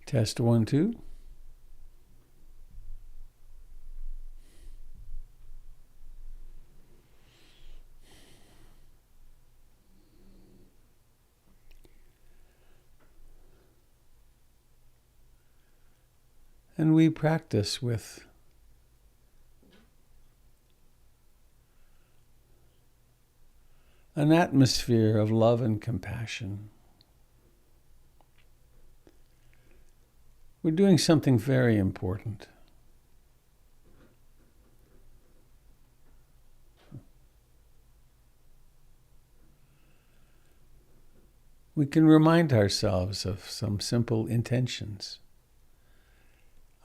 Test 1, 2. And we practice with an atmosphere of love and compassion. We're doing something very important. We can remind ourselves of some simple intentions.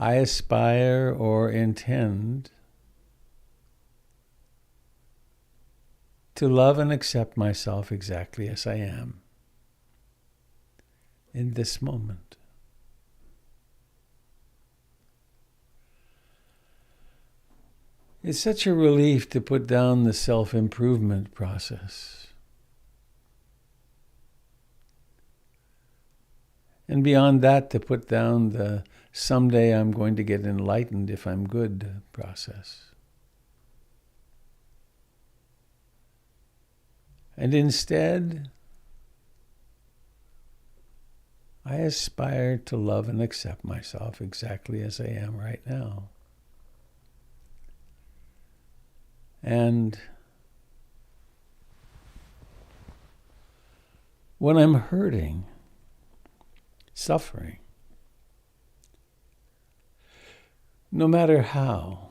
I aspire or intend to love and accept myself exactly as I am in this moment. It's such a relief to put down the self-improvement process. And beyond that, to put down the someday I'm going to get enlightened if I'm good process. And instead, I aspire to love and accept myself exactly as I am right now. And when I'm hurting, suffering, no matter how,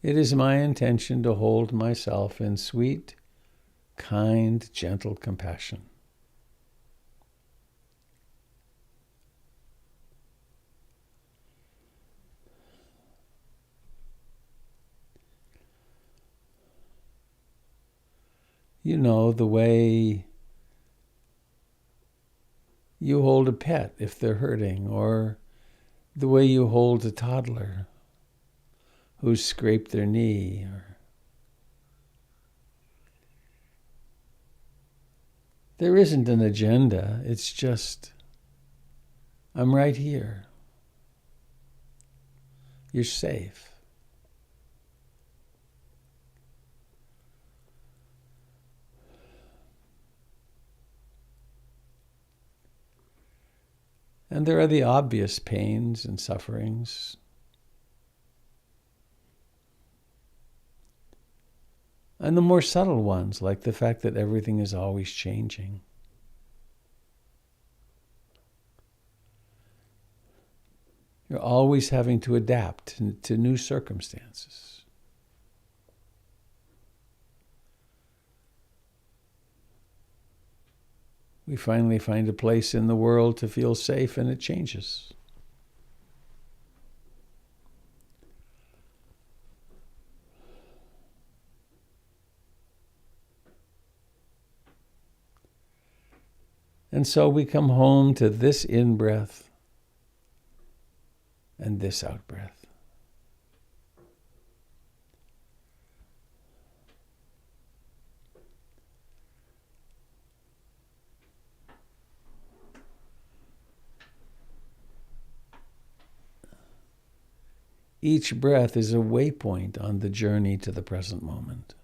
it is my intention to hold myself in sweet, kind, gentle compassion. You know, the way you hold a pet if they're hurting, or the way you hold a toddler who's scraped their knee. There isn't an agenda, it's just, I'm right here. You're safe. And there are the obvious pains and sufferings. And the more subtle ones, like the fact that everything is always changing. You're always having to adapt to new circumstances. We finally find a place in the world to feel safe, and it changes. And so we come home to this in-breath and this out-breath. Each breath is a waypoint on the journey to the present moment.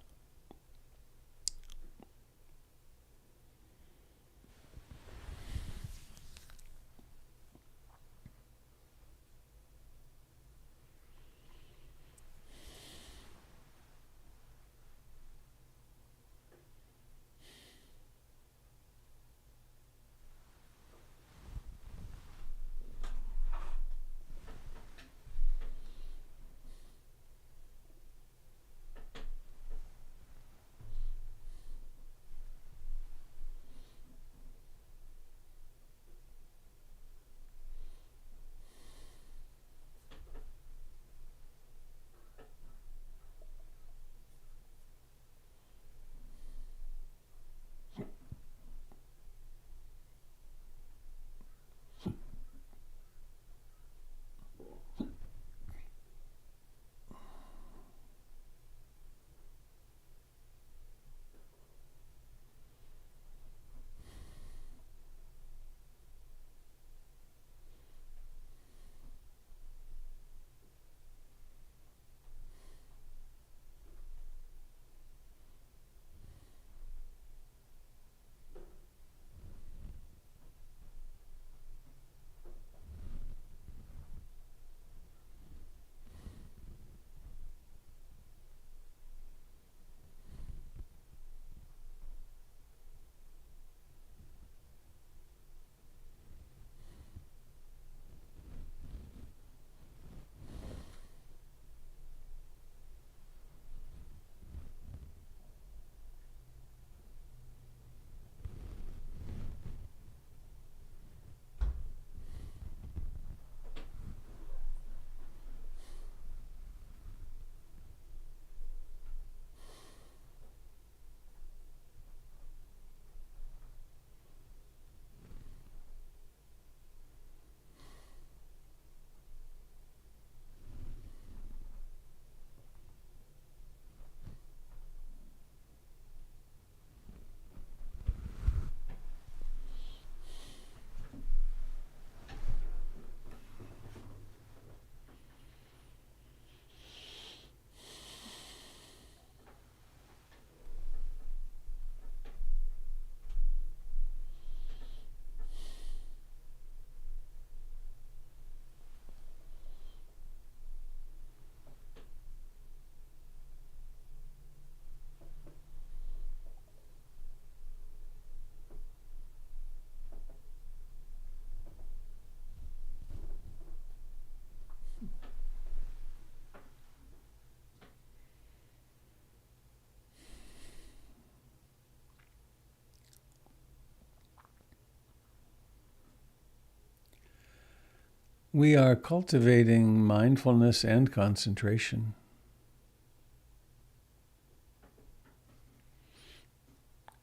we are cultivating mindfulness and concentration.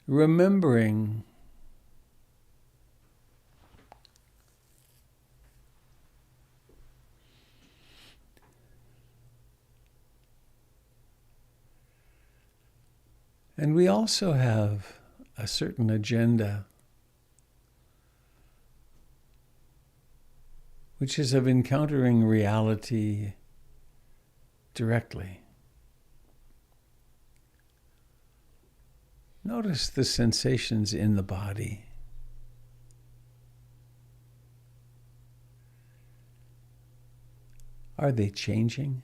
Remembering and we also have a certain agenda, which is of encountering reality directly. Notice the sensations in the body. Are they changing?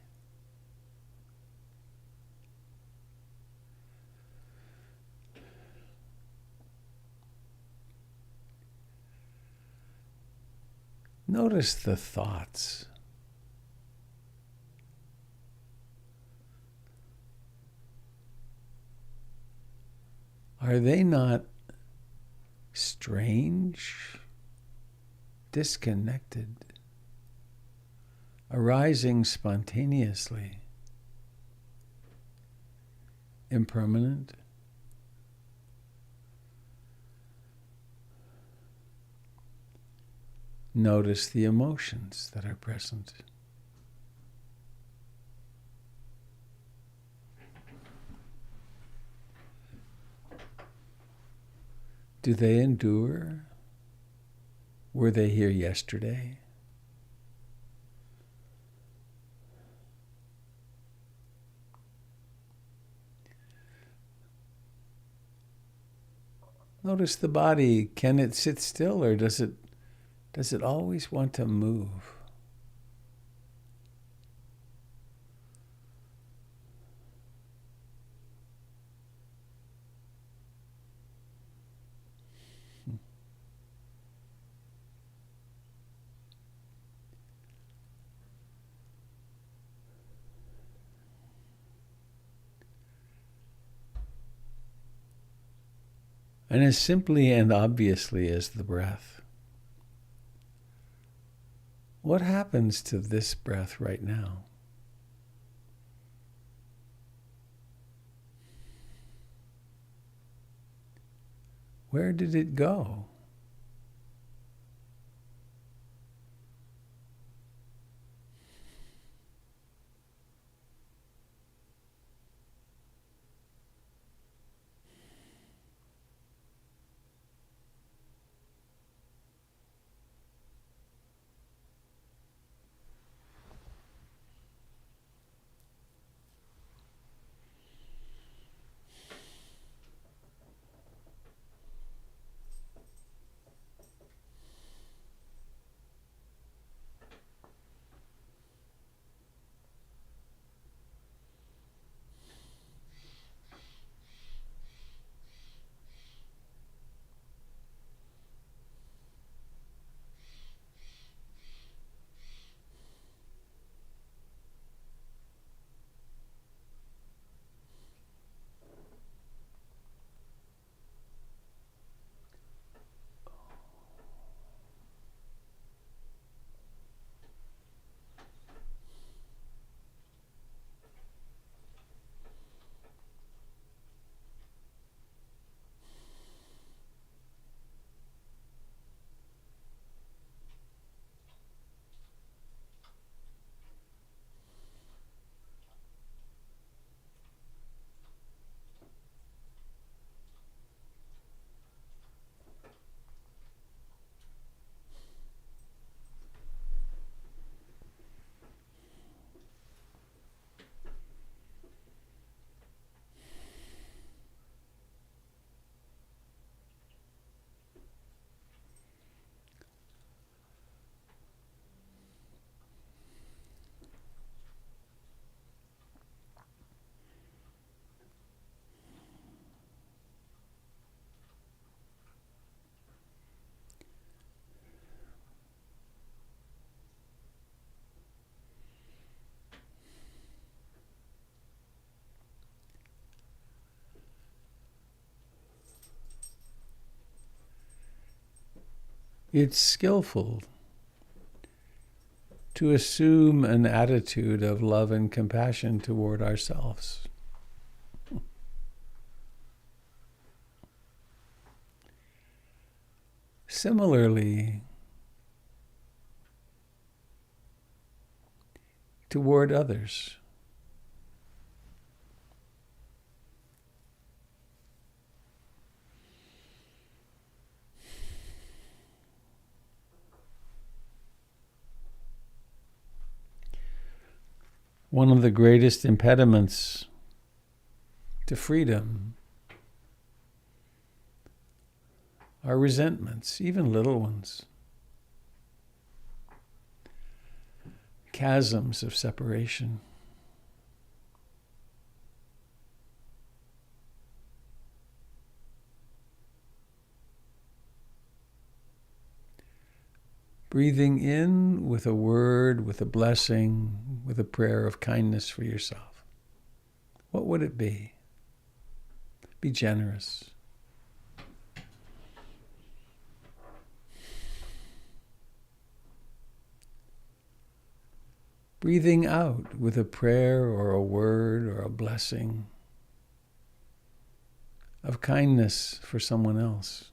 Notice the thoughts. Are they not strange, disconnected, arising spontaneously, impermanent? Notice the emotions that are present. Do they endure? Were they here yesterday? Notice the body. Can it sit still, or does it always want to move? And as simply and obviously as the breath, what happens to this breath right now? Where did it go? It's skillful to assume an attitude of love and compassion toward ourselves. Similarly, toward others. One of the greatest impediments to freedom are resentments, even little ones. Chasms of separation. Breathing in with a word, with a blessing, with a prayer of kindness for yourself. What would it be? Be generous. Breathing out with a prayer or a word or a blessing of kindness for someone else.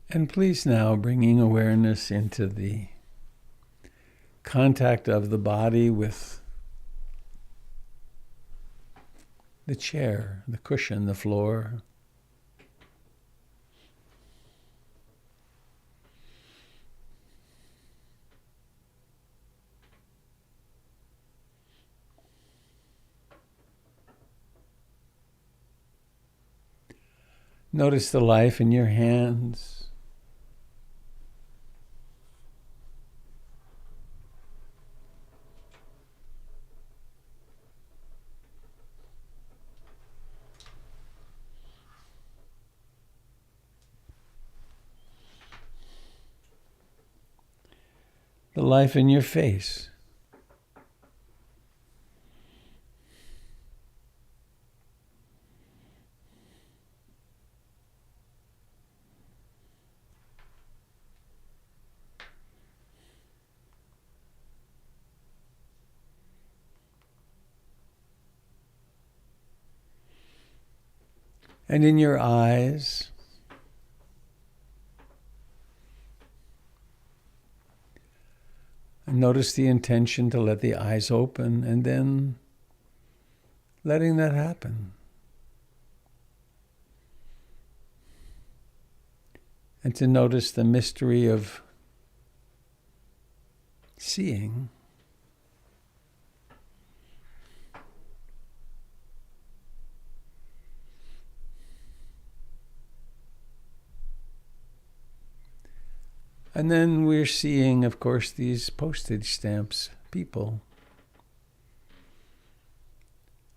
And please now bringing awareness into the contact of the body with the chair, the cushion, the floor. Notice the life in your hands. The life in your face. And in your eyes. And notice the intention to let the eyes open and then letting that happen. And to notice the mystery of seeing. And then we're seeing, of course, these postage stamps, people.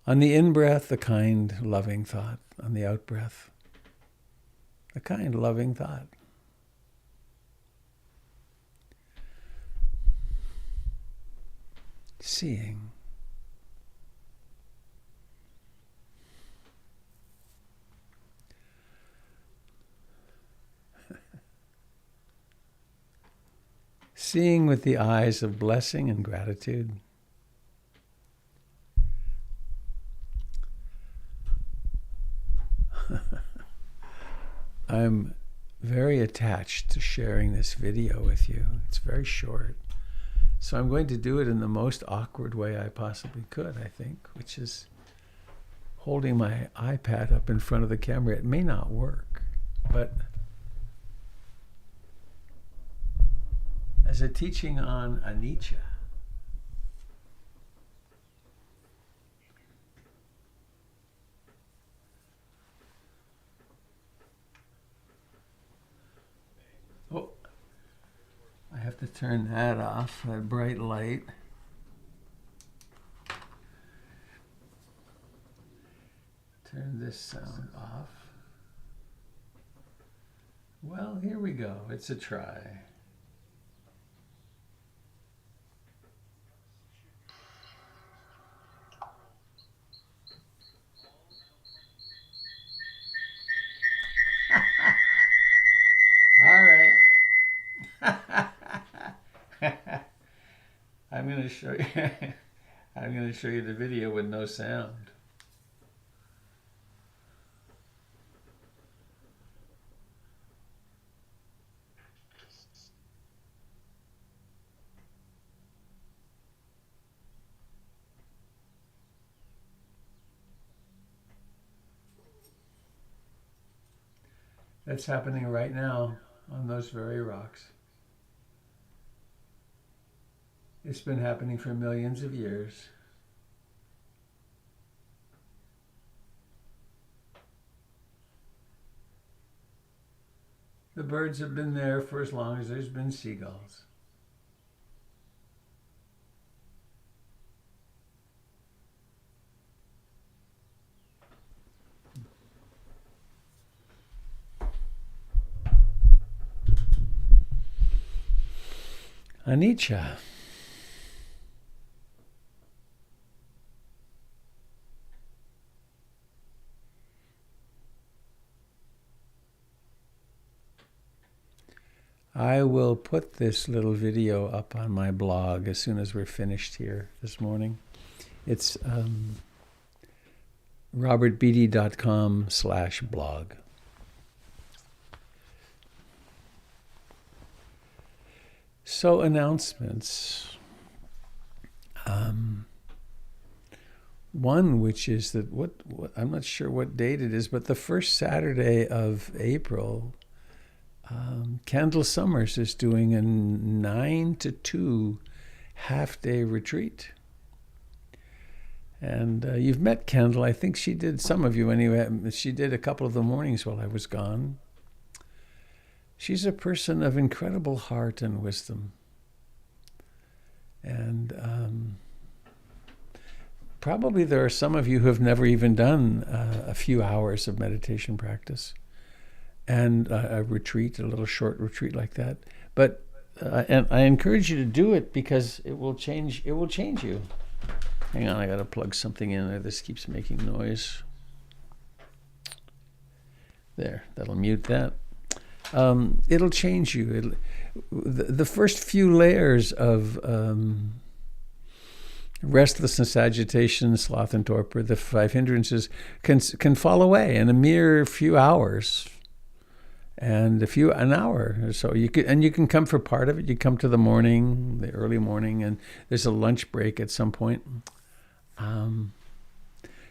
On the in-breath, the kind, loving thought. On the out-breath, the kind, loving thought. Seeing. Seeing with the eyes of blessing and gratitude. I'm very attached to sharing this video with you. It's very short. So I'm going to do it in the most awkward way I possibly could, I think, which is holding my iPad up in front of the camera. It may not work, but as a teaching on anicca, oh, I have to turn that off, that bright light. Turn this sound off. Well, here we go. It's a try. All right. I'm going to show you. I'm going to show you the video with no sound. That's happening right now on those very rocks. It's been happening for millions of years. The birds have been there for as long as there's been seagulls. Anicca. I will put this little video up on my blog as soon as we're finished here this morning. It's robertbeatty.com/blog. So announcements. One, which is that what I'm not sure what date it is, but the first Saturday of April, Kendall Summers is doing a 9 to 2 half-day retreat. And you've met Kendall. I think she did, some of you anyway, she did a couple of the mornings while I was gone. She's a person of incredible heart and wisdom. And probably there are some of you who have never even done a few hours of meditation practice and a retreat, a little short retreat like that. But and I encourage you to do it because it will change. It will change you. Hang on, I got to plug something in there. This keeps making noise. There, that'll mute that. It'll change you. The first few layers of restlessness, agitation, sloth, and torpor, the 5 hindrances, can fall away in a mere few hours, and an hour or so. You can come for part of it. You come to the morning, the early morning, and there's a lunch break at some point.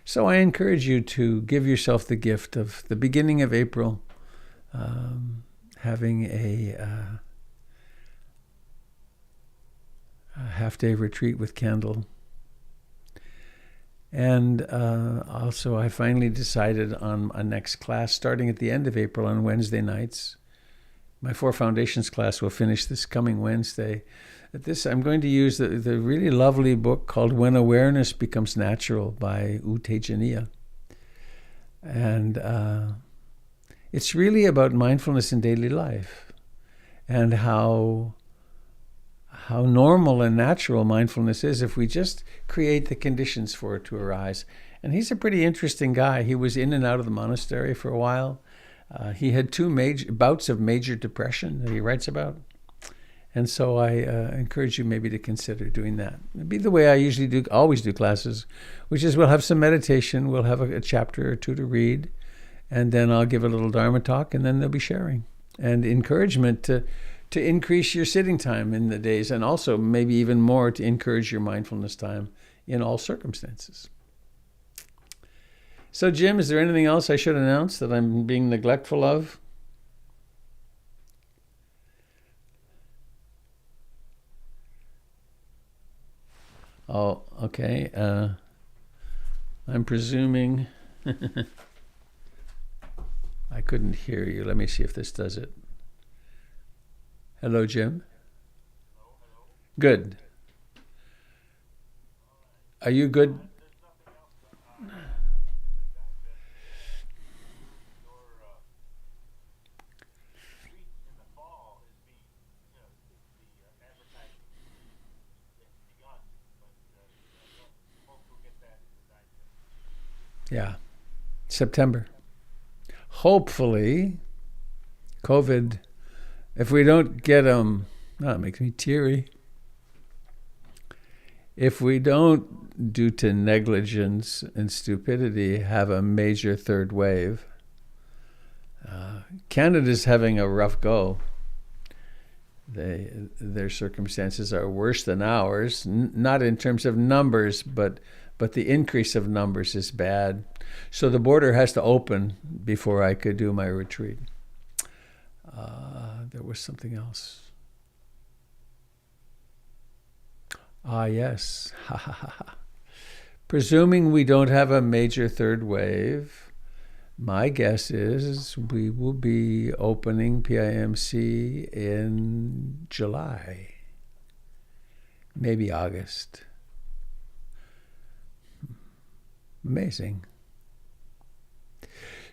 So I encourage you to give yourself the gift of the beginning of April, having a half-day retreat with Kendall. And also I finally decided on a next class starting at the end of April on Wednesday nights. My Four Foundations class will finish this coming Wednesday. I'm going to use the really lovely book called When Awareness Becomes Natural by U Tejaniya. And it's really about mindfulness in daily life and how normal and natural mindfulness is if we just create the conditions for it to arise. And he's a pretty interesting guy. He was in and out of the monastery for a while. He had 2 bouts of major depression that he writes about. And so I encourage you maybe to consider doing that. It'd be the way I always do classes, which is we'll have some meditation, we'll have a chapter or 2 to read, and then I'll give a little Dharma talk, and then they'll be sharing. And encouragement to increase your sitting time in the days, and also maybe even more to encourage your mindfulness time in all circumstances. So Jim, is there anything else I should announce that I'm being neglectful of? Oh, okay. I'm presuming I couldn't hear you. Let me see if this does it. Hello, Jim. Good. Are you good? Yeah, September. Hopefully, COVID, if we don't get them, it makes me teary. If we don't, due to negligence and stupidity, have a major 3rd wave, Canada's having a rough go. Their circumstances are worse than ours, not in terms of numbers, but the increase of numbers is bad. So the border has to open before I could do my retreat. There was something else. Yes. Presuming we don't have a major 3rd wave, my guess is we will be opening PIMC in July, maybe August. Amazing.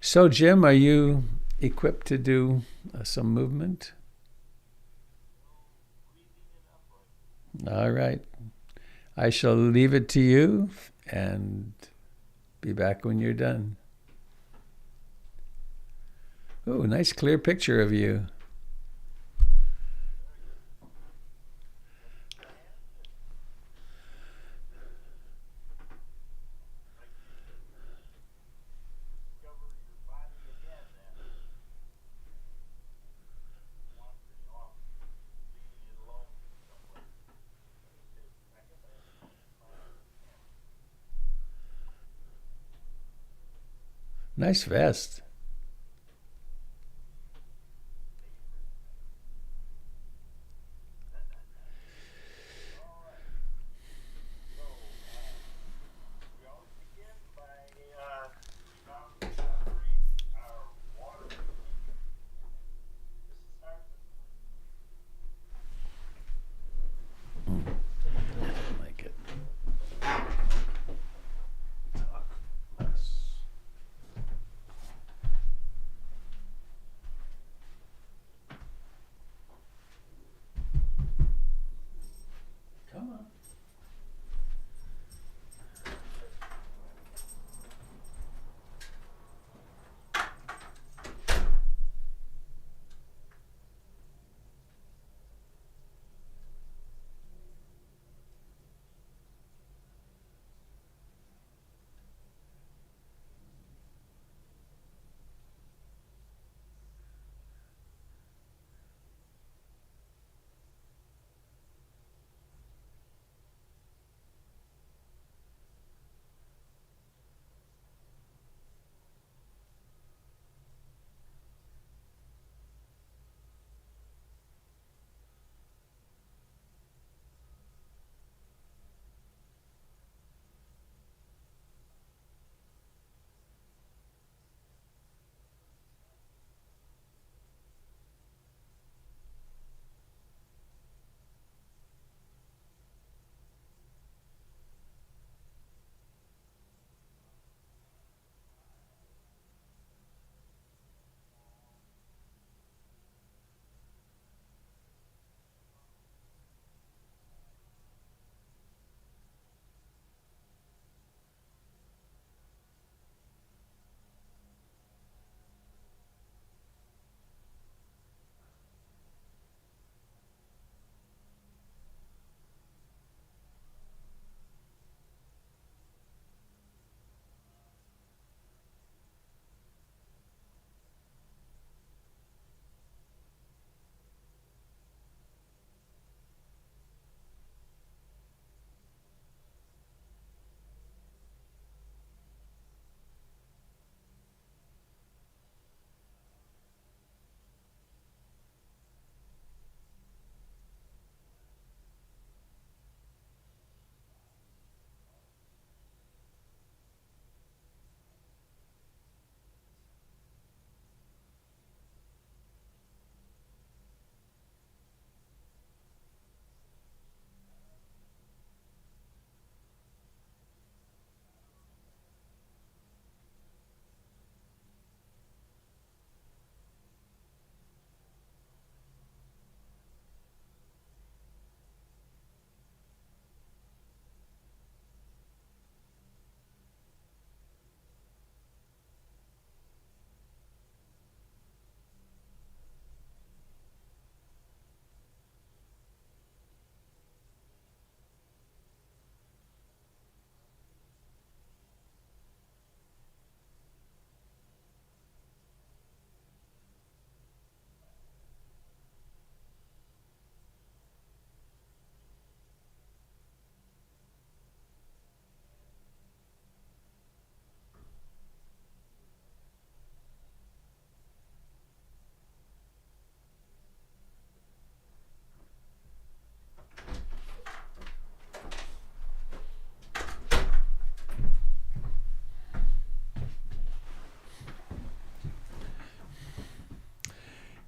So, Jim, are you equipped to do some movement? All right. I shall leave it to you and be back when you're done. Oh, nice clear picture of you. Nice vest.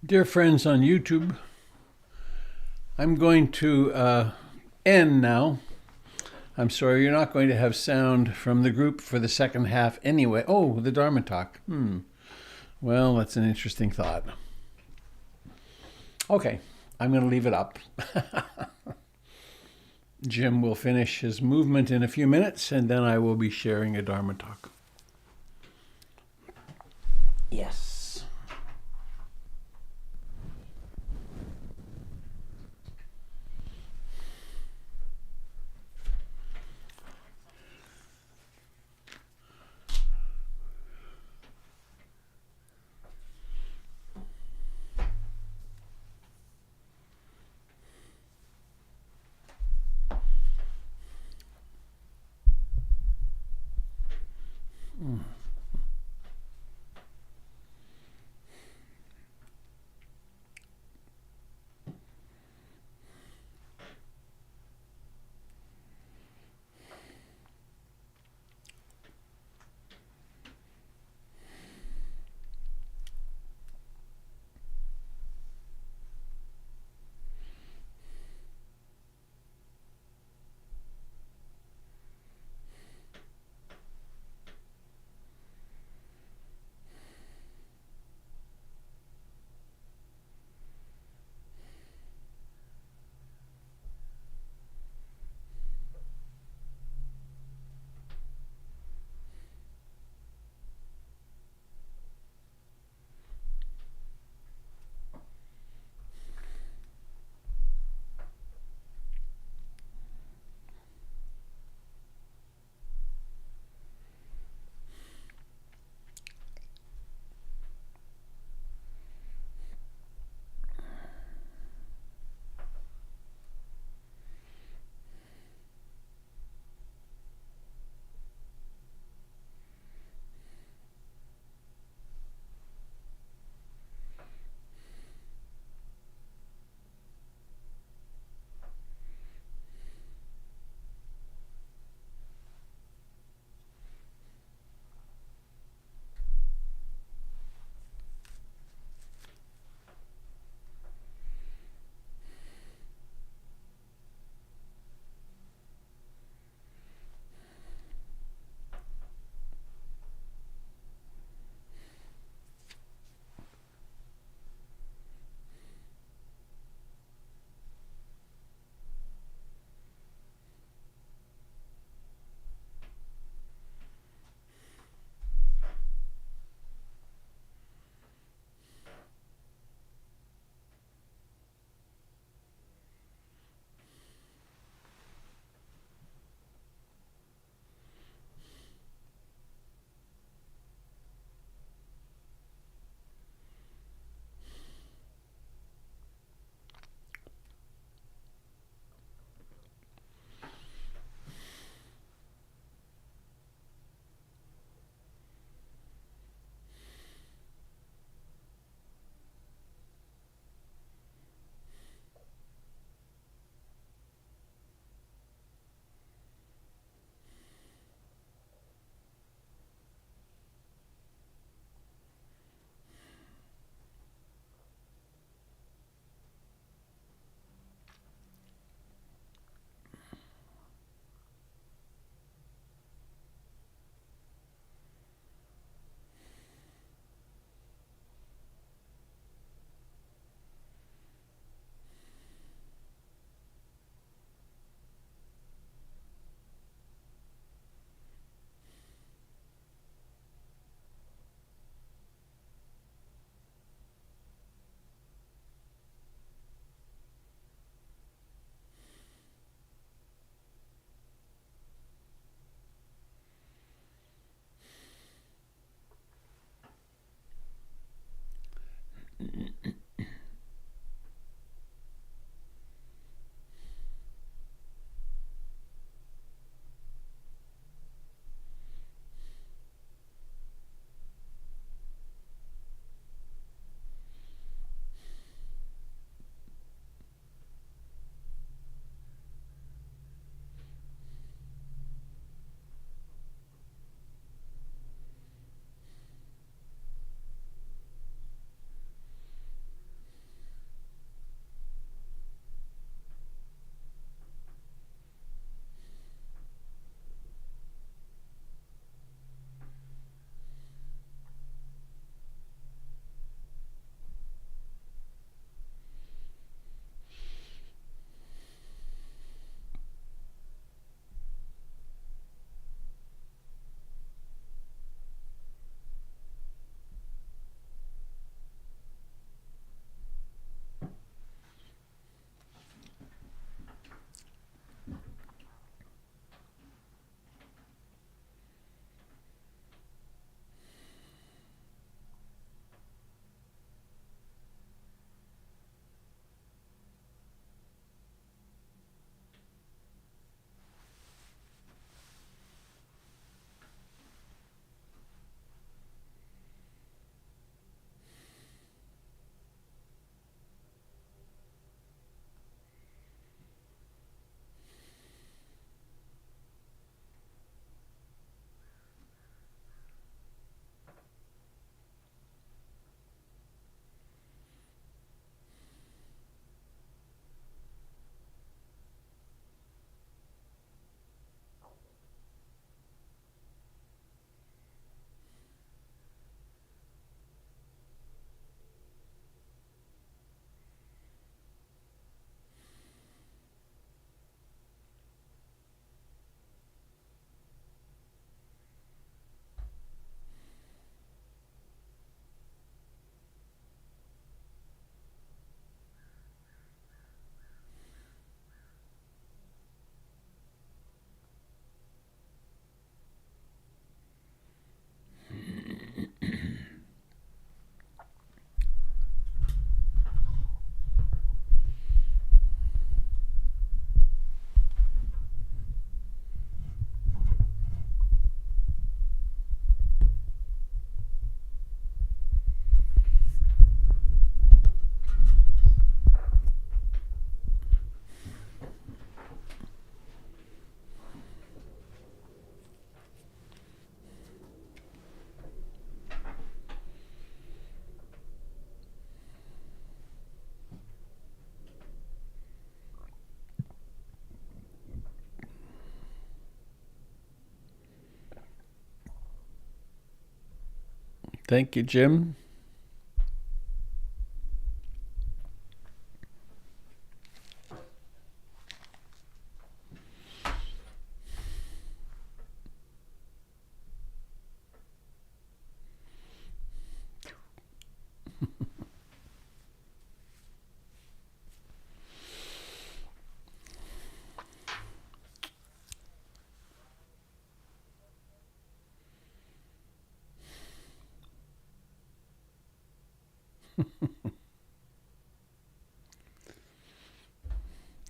Dear friends on YouTube, I'm going to end now. I'm sorry, you're not going to have sound from the group for the second half anyway. Oh, the Dharma talk. Well, that's an interesting thought. Okay, I'm going to leave it up. Jim will finish his movement in a few minutes, and then I will be sharing a Dharma talk. Yes. Thank you, Jim.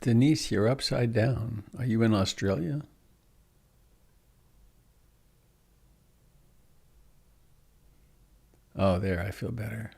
Denise, you're upside down. Are you in Australia? Oh, there, I feel better.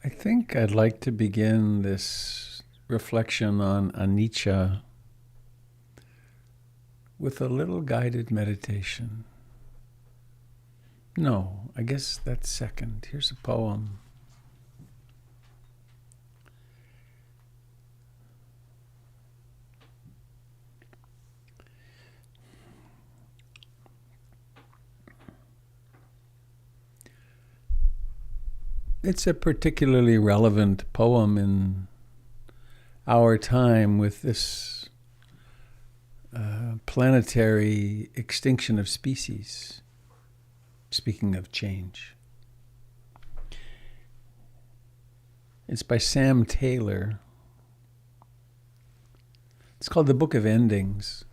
I think I'd like to begin this reflection on anicca with a little guided meditation. No, I guess that's second. Here's a poem. It's a particularly relevant poem in our time with this planetary extinction of species. Speaking of change. It's by Sam Taylor. It's called The Book of Endings.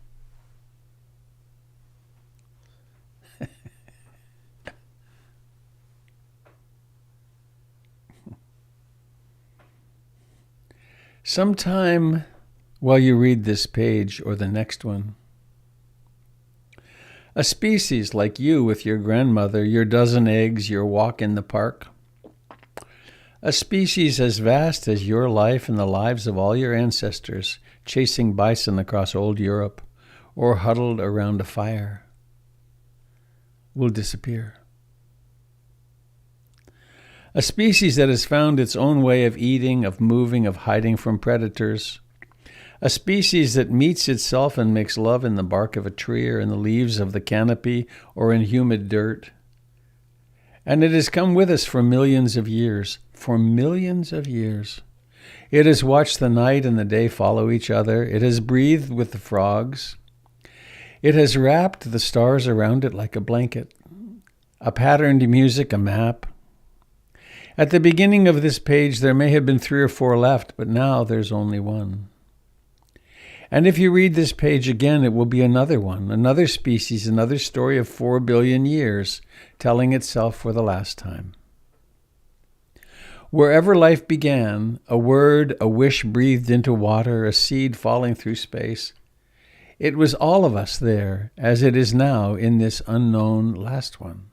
Sometime while you read this page or the next one, a species like you with your grandmother, your dozen eggs, your walk in the park, a species as vast as your life and the lives of all your ancestors, chasing bison across old Europe or huddled around a fire, will disappear. A species that has found its own way of eating, of moving, of hiding from predators. A species that meets itself and makes love in the bark of a tree or in the leaves of the canopy or in humid dirt. And it has come with us for millions of years. For millions of years. It has watched the night and the day follow each other. It has breathed with the frogs. It has wrapped the stars around it like a blanket. A patterned music, a map. At the beginning of this page, there may have been 3 or 4 left, but now there's only one. And if you read this page again, it will be another one, another species, another story of 4 billion years, telling itself for the last time. Wherever life began, a word, a wish breathed into water, a seed falling through space, it was all of us there, as it is now in this unknown last one.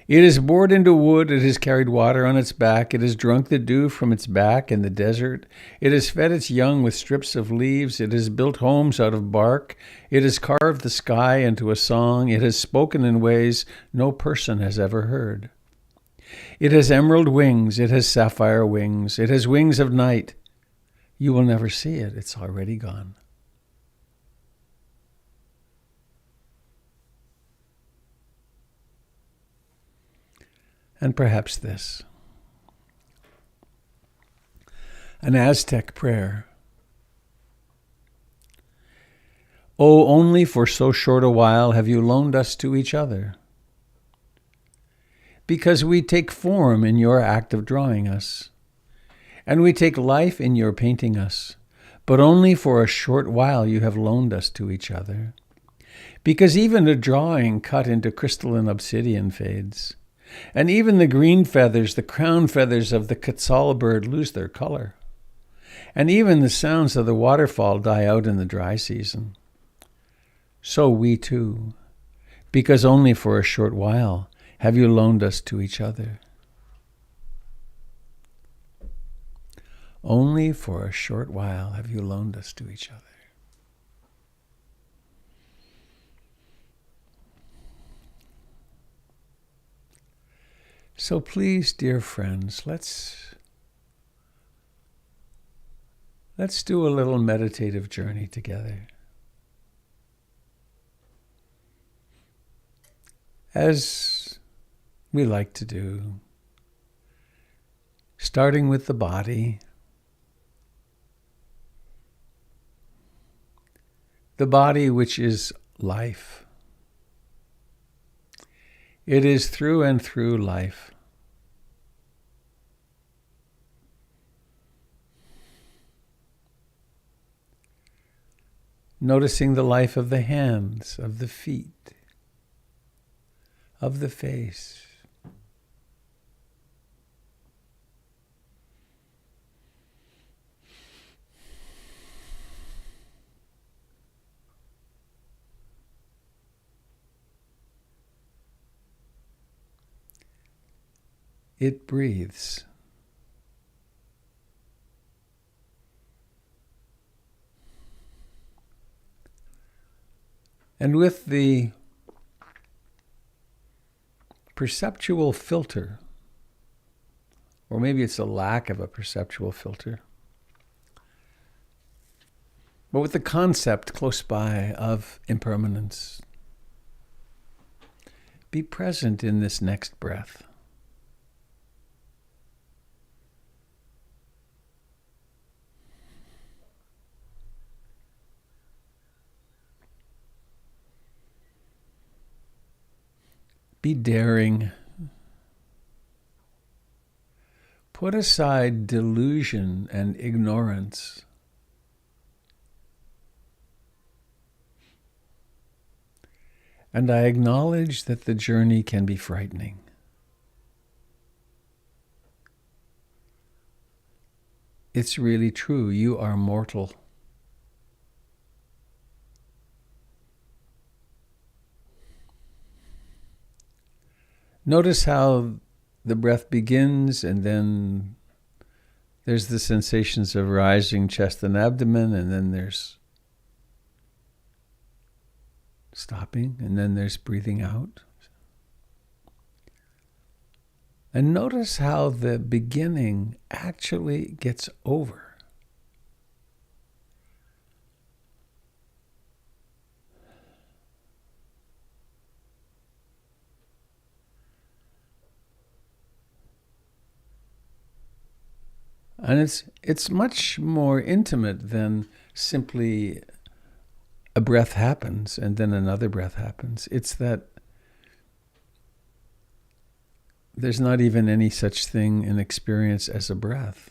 It has bored into wood, it has carried water on its back, it has drunk the dew from its back in the desert, it has fed its young with strips of leaves, it has built homes out of bark, it has carved the sky into a song, it has spoken in ways no person has ever heard. It has emerald wings, it has sapphire wings, it has wings of night. You will never see it, it's already gone. And perhaps this. An Aztec prayer. Oh, only for so short a while have you loaned us to each other, because we take form in your act of drawing us, and we take life in your painting us, but only for a short while you have loaned us to each other, because even a drawing cut into crystalline obsidian fades, and even the green feathers, the crown feathers of the quetzal bird lose their color, and even the sounds of the waterfall die out in the dry season. So we too, because only for a short while have you loaned us to each other. Only for a short while have you loaned us to each other. So please, dear friends, let's do a little meditative journey together. As we like to do, starting with the body. The body, which is life. It is through and through life. Noticing the life of the hands, of the feet, of the face. It breathes. And with the perceptual filter, or maybe it's a lack of a perceptual filter, but with the concept close by of impermanence, be present in this next breath. Be daring. Put aside delusion and ignorance. And I acknowledge that the journey can be frightening. It's really true. You are mortal. Notice how the breath begins, and then there's the sensations of rising chest and abdomen, and then there's stopping, and then there's breathing out. And notice how the beginning actually gets over. And it's much more intimate than simply a breath happens and then another breath happens. It's that there's not even any such thing in experience as a breath.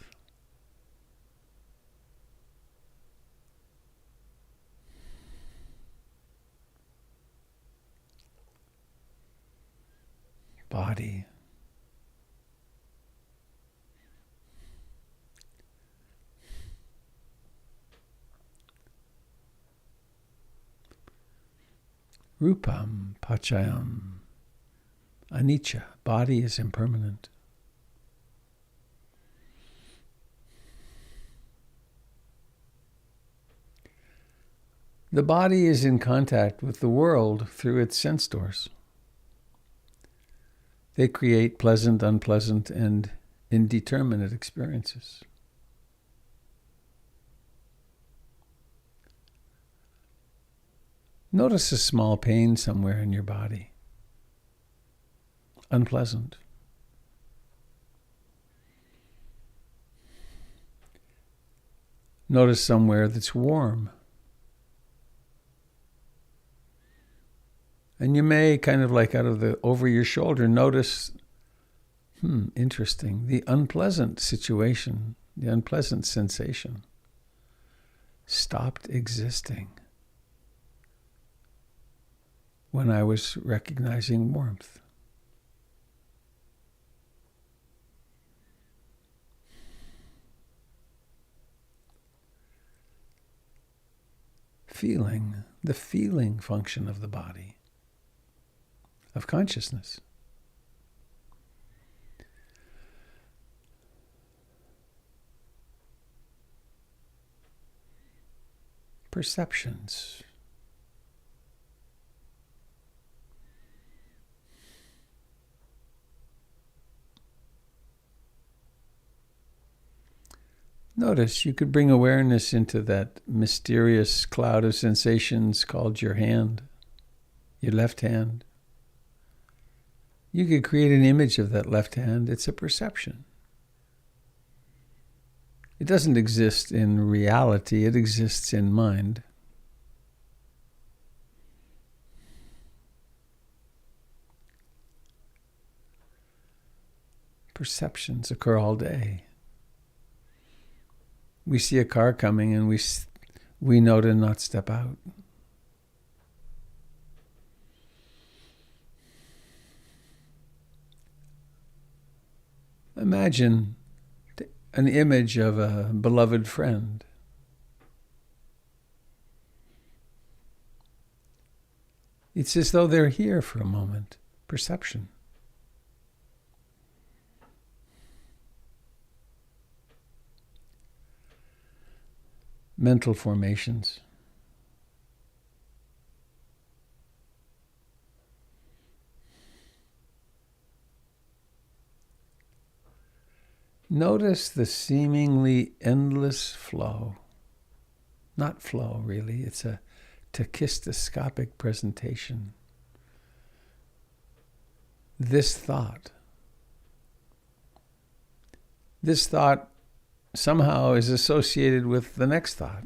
Body. Rupam Pachayam Anicca, body is impermanent. The body is in contact with the world through its sense doors. They create pleasant, unpleasant, and indeterminate experiences. Notice a small pain somewhere in your body. Unpleasant. Notice somewhere that's warm. And you may kind of like over your shoulder notice, interesting, the unpleasant situation, the unpleasant sensation stopped existing when I was recognizing warmth. Feeling, the feeling function of the body, of consciousness. Perceptions. Notice you could bring awareness into that mysterious cloud of sensations called your hand, your left hand. You could create an image of that left hand. It's a perception. It doesn't exist in reality. It exists in mind. Perceptions occur all day. We see a car coming and we know to not step out. Imagine an image of a beloved friend. It's as though they're here for a moment. Perception. Mental formations. Notice the seemingly endless flow. Not flow, really. It's a tachistoscopic presentation. This thought somehow is associated with the next thought.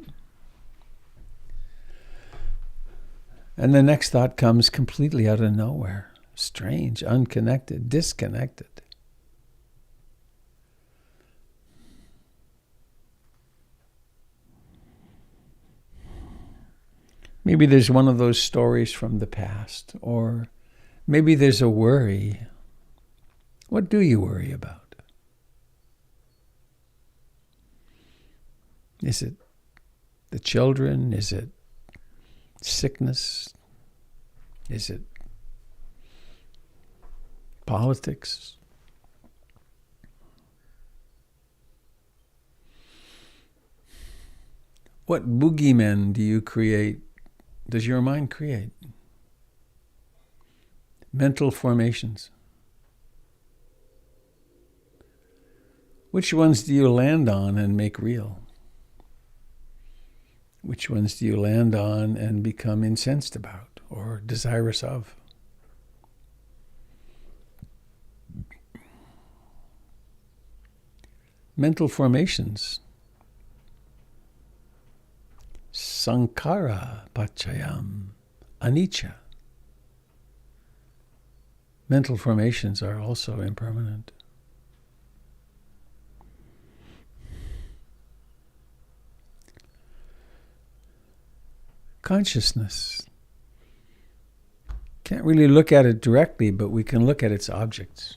And the next thought comes completely out of nowhere. Strange, unconnected, disconnected. Maybe there's one of those stories from the past, or maybe there's a worry. What do you worry about? Is it the children? Is it sickness? Is it politics? What boogeymen do you create? Does your mind create? Mental formations. Which ones do you land on and make real? Which ones do you land on and become incensed about or desirous of? Mental formations. Sankhara pachayam anicca. Mental formations are also impermanent. Consciousness. Can't really look at it directly, but we can look at its objects.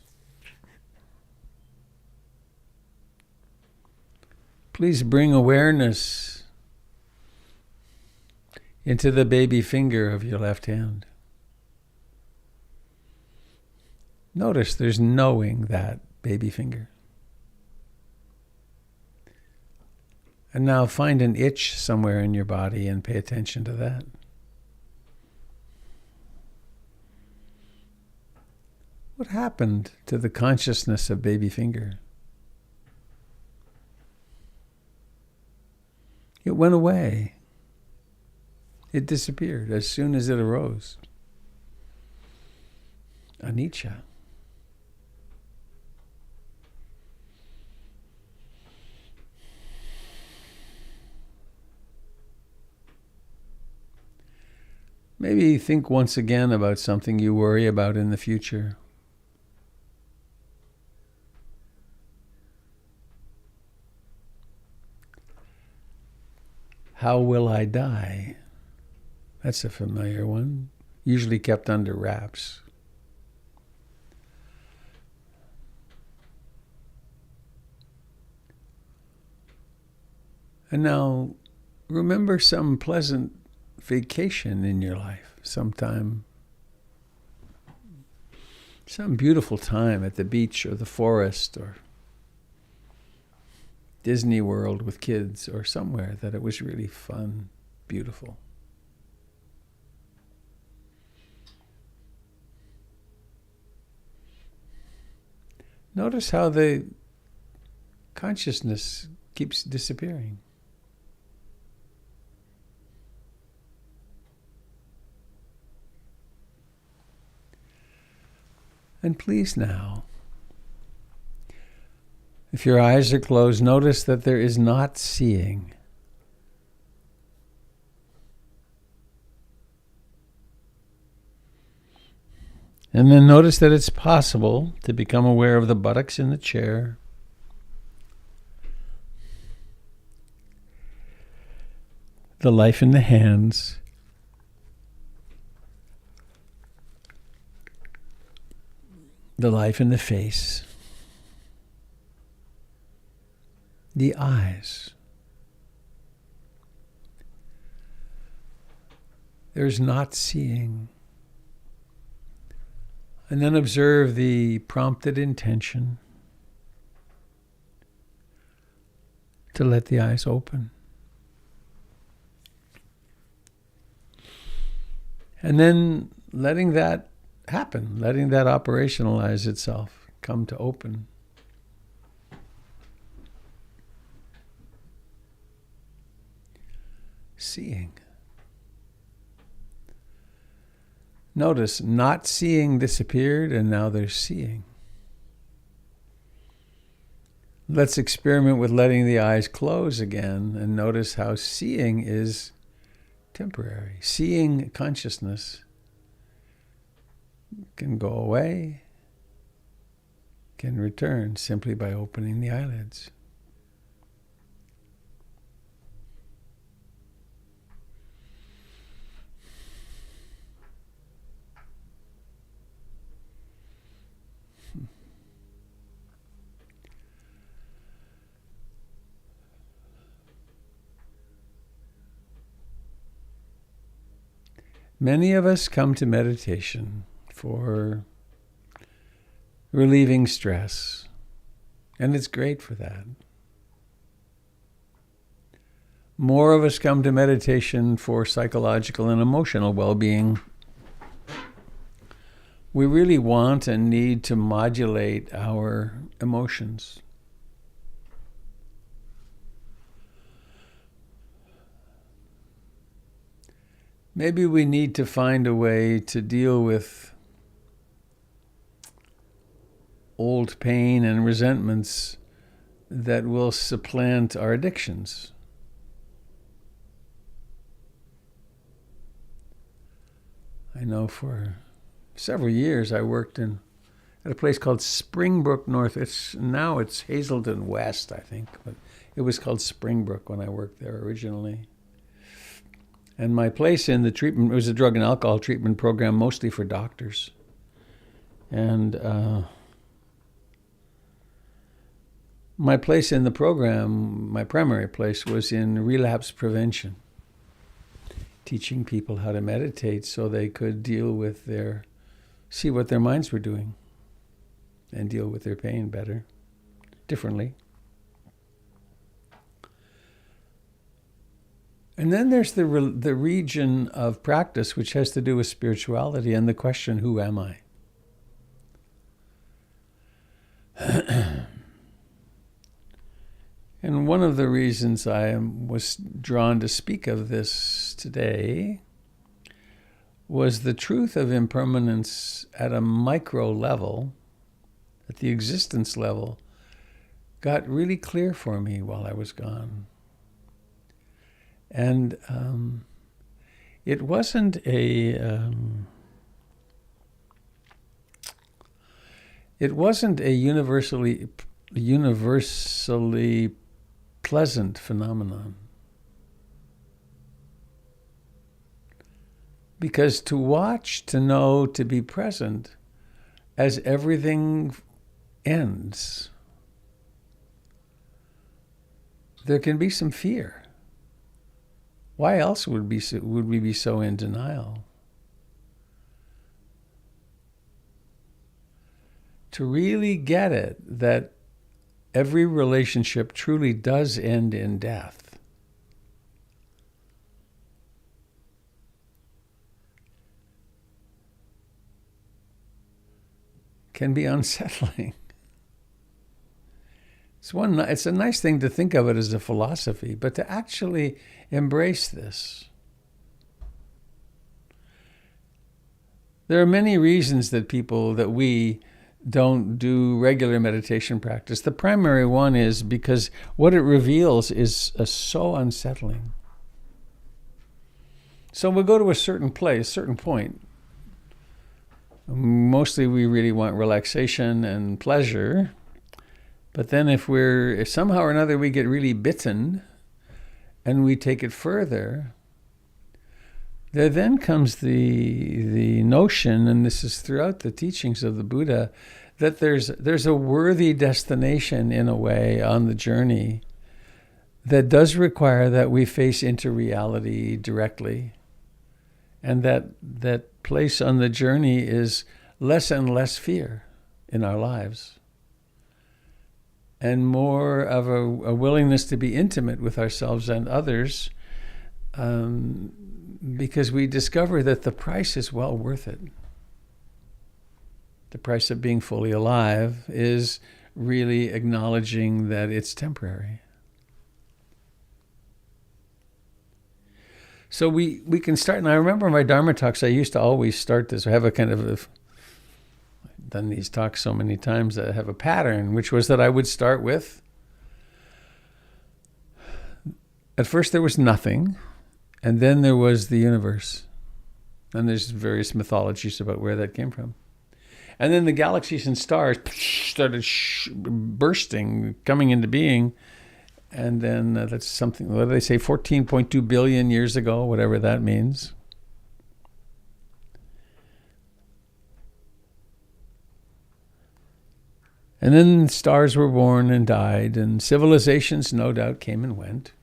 Please bring awareness into the baby finger of your left hand. Notice there's knowing that baby finger. And now find an itch somewhere in your body and pay attention to that. What happened to the consciousness of baby finger? It went away. It disappeared as soon as it arose. Anicca. Maybe think once again about something you worry about in the future. How will I die? That's a familiar one, usually kept under wraps. And now, remember some pleasant vacation in your life, some beautiful time at the beach or the forest or Disney World with kids or somewhere that it was really fun, beautiful. Notice how the consciousness keeps disappearing. And please now, if your eyes are closed, notice that there is not seeing. And then notice that it's possible to become aware of the buttocks in the chair, the life in the hands, the life in the face, the eyes. There's not seeing. And then observe the prompted intention to let the eyes open. And then letting that happen, letting that operationalize itself, come to open. Seeing. Notice, not seeing disappeared, and now there's seeing. Let's experiment with letting the eyes close again, and notice how seeing is temporary. Seeing consciousness can go away, can return simply by opening the eyelids. Many of us come to meditation for relieving stress, and it's great for that. More of us come to meditation for psychological and emotional well-being. We really want and need to modulate our emotions. Maybe we need to find a way to deal with old pain and resentments that will supplant our addictions. I know for several years I worked at a place called Springbrook North. Now it's Hazelden West, I think, but it was called Springbrook when I worked there originally. And my place in the treatment, it was a drug and alcohol treatment program mostly for doctors. And my place in the program, my primary place, was in relapse prevention, teaching people how to meditate so they could deal with see what their minds were doing. and deal with their pain better, differently. And then there's the region of practice which has to do with spirituality and the question, who am I? And one of the reasons I was drawn to speak of this today was the truth of impermanence at a micro level, at the existence level, got really clear for me while I was gone. And it wasn't a universally pleasant phenomenon. Because to watch, to know, to be present as everything ends, there can be some fear. Why else would we be so in denial? To really get it, that every relationship truly does end in death. Can be unsettling. It's a nice thing to think of it as a philosophy, but to actually embrace this. There are many reasons that we don't do regular meditation practice. The primary one is because what it reveals is so unsettling. So we'll go to a certain place, certain point. Mostly we really want relaxation and pleasure. But then if somehow or another we get really bitten and we take it further, there then comes the notion, and this is throughout the teachings of the Buddha, that there's a worthy destination in a way on the journey that does require that we face into reality directly. And that place on the journey is less and less fear in our lives, and more of a willingness to be intimate with ourselves and others, because we discover that the price is well worth it. The price of being fully alive is really acknowledging that it's temporary. So we can start, and I remember my Dharma talks, I used to always start this. I have I've done these talks so many times that I have a pattern, which was that I would start with, at first there was nothing, and then there was the universe. And there's various mythologies about where that came from. And then the galaxies and stars started bursting, coming into being. And then that's something, what do they say, 14.2 billion years ago, whatever that means. And then stars were born and died, and civilizations no doubt came and went.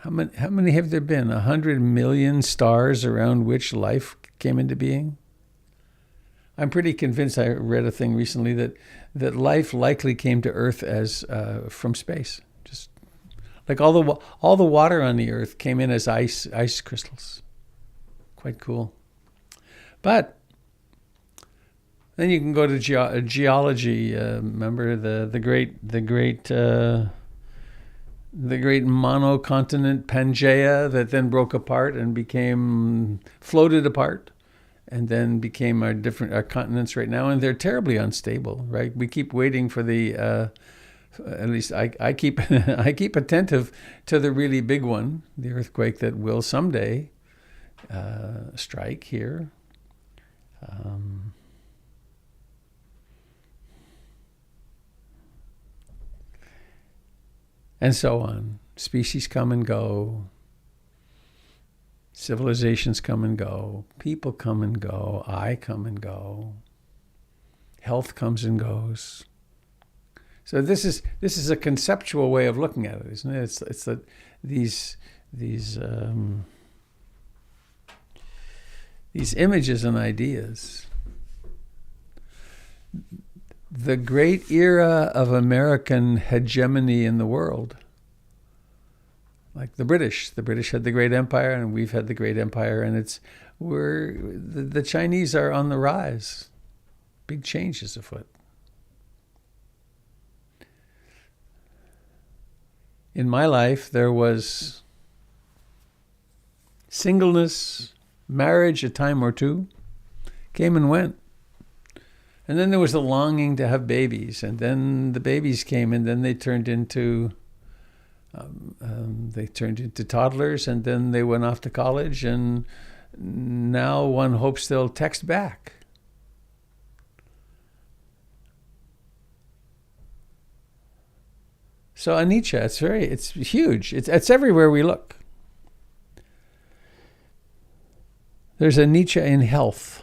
How many have there been? 100 million stars around which life came into being? I'm pretty convinced, I read a thing recently, that life likely came to Earth as from space. Just like all the water on the Earth came in as ice crystals. Quite cool. But then you can go to geology. Remember the great monocontinent Pangaea that then broke apart and floated apart, and then became our continents right now, and they're terribly unstable. Right? We keep waiting for the. At least I keep I keep attentive to the really big one, the earthquake that will someday strike here. And so on. Species come and go. Civilizations come and go. People come and go. I come and go. Health comes and goes. So this is a conceptual way of looking at it, isn't it? It's that these these images and ideas. The great era of American hegemony in the world, like the British had the great empire, and we've had the great empire, and the Chinese are on the rise. Big changes afoot. In my life, there was singleness, marriage a time or two, came and went. And then there was a longing to have babies, and then the babies came, and then they turned into toddlers, and then they went off to college, and now one hopes they'll text back. So anicca, it's huge. It's everywhere we look. There's anicca in health.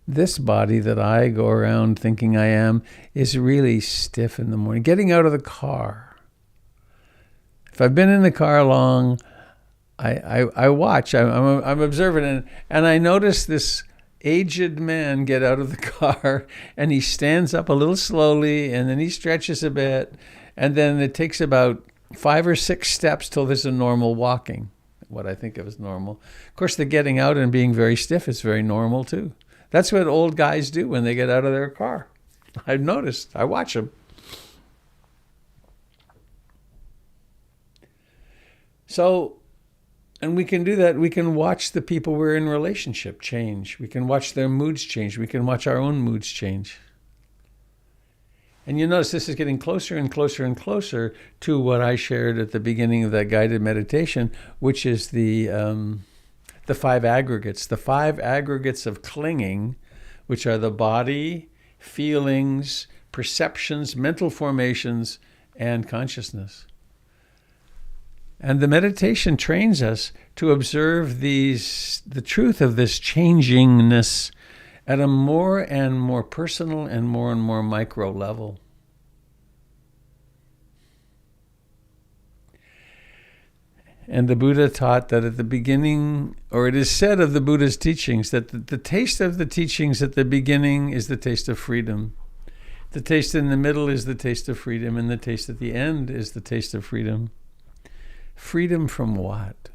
This body that I go around thinking I am is really stiff in the morning. Getting out of the car. If I've been in the car long, I watch. I'm observant, and I notice this aged man get out of the car, and he stands up a little slowly, and then he stretches a bit, and then it takes about 5 or 6 steps till there's a normal walking, what I think of as normal. Of course, the getting out and being very stiff is very normal too. That's what old guys do when they get out of their car. I've noticed. I watch them. So, and we can do that. We can watch the people we're in relationship change. We can watch their moods change. We can watch our own moods change. And you notice this is getting closer and closer and closer to what I shared at the beginning of that guided meditation, which is the 5 aggregates. The 5 aggregates of clinging, which are the body, feelings, perceptions, mental formations, and consciousness. And the meditation trains us to observe the truth of this changingness at a more and more personal and more micro level. And the Buddha taught that at the beginning, or it is said of the Buddha's teachings, that the taste of the teachings at the beginning is the taste of freedom. The taste in the middle is the taste of freedom, and the taste at the end is the taste of freedom. Freedom from what?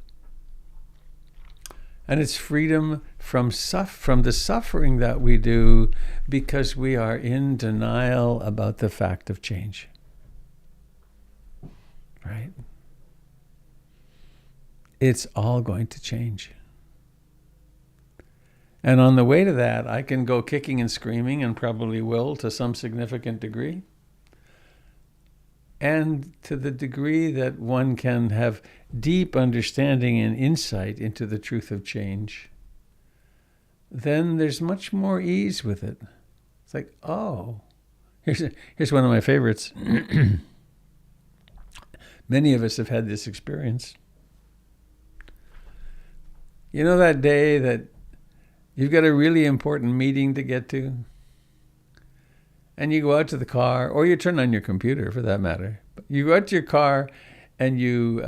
And it's freedom from the suffering that we do because we are in denial about the fact of change. Right? It's all going to change. And on the way to that, I can go kicking and screaming, and probably will to some significant degree. And to the degree that one can have deep understanding and insight into the truth of change, then there's much more ease with it. It's like, oh, here's one of my favorites. Many of us have had this experience. You know that day that you've got a really important meeting to get to? And you go out to the car, or you turn on your computer for that matter. You go out to your car and you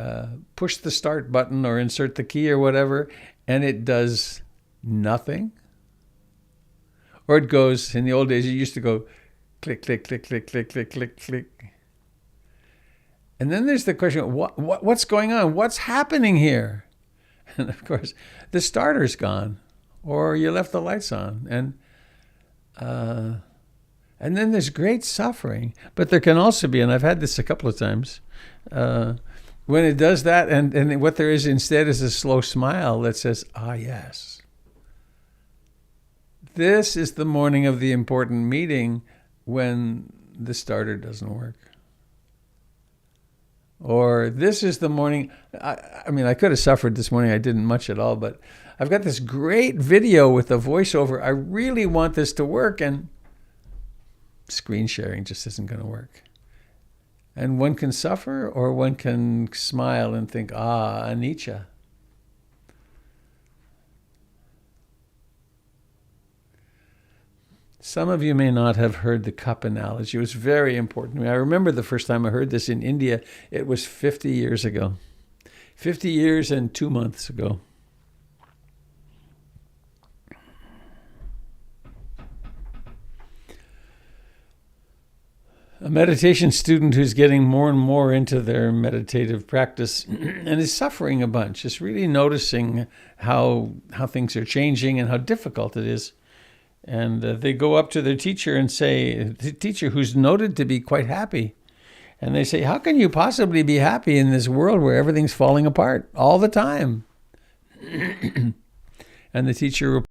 push the start button or insert the key or whatever, and it does nothing. Or it goes, in the old days, you used to go click, click, click, click, click, click, click, click. And then there's the question, what's going on? What's happening here? And of course, the starter's gone, or you left the lights on. And then there's great suffering. But there can also be, and I've had this a couple of times, when it does that, and what there is instead is a slow smile that says, ah, yes. This is the morning of the important meeting when the starter doesn't work. Or this is the morning, I mean, I could have suffered this morning. I didn't much at all, but I've got this great video with a voiceover. I really want this to work, and screen sharing just isn't going to work. And one can suffer, or one can smile and think, ah, anicca. Some of you may not have heard the cup analogy. It was very important to me. I remember the first time I heard this in India. It was 50 years ago. 50 years and 2 months ago. a meditation student who's getting more and more into their meditative practice and is suffering a bunch, is really noticing how things are changing and how difficult it is. And they go up to their teacher and say, the teacher who's noted to be quite happy, and they say, how can you possibly be happy in this world where everything's falling apart all the time? And the teacher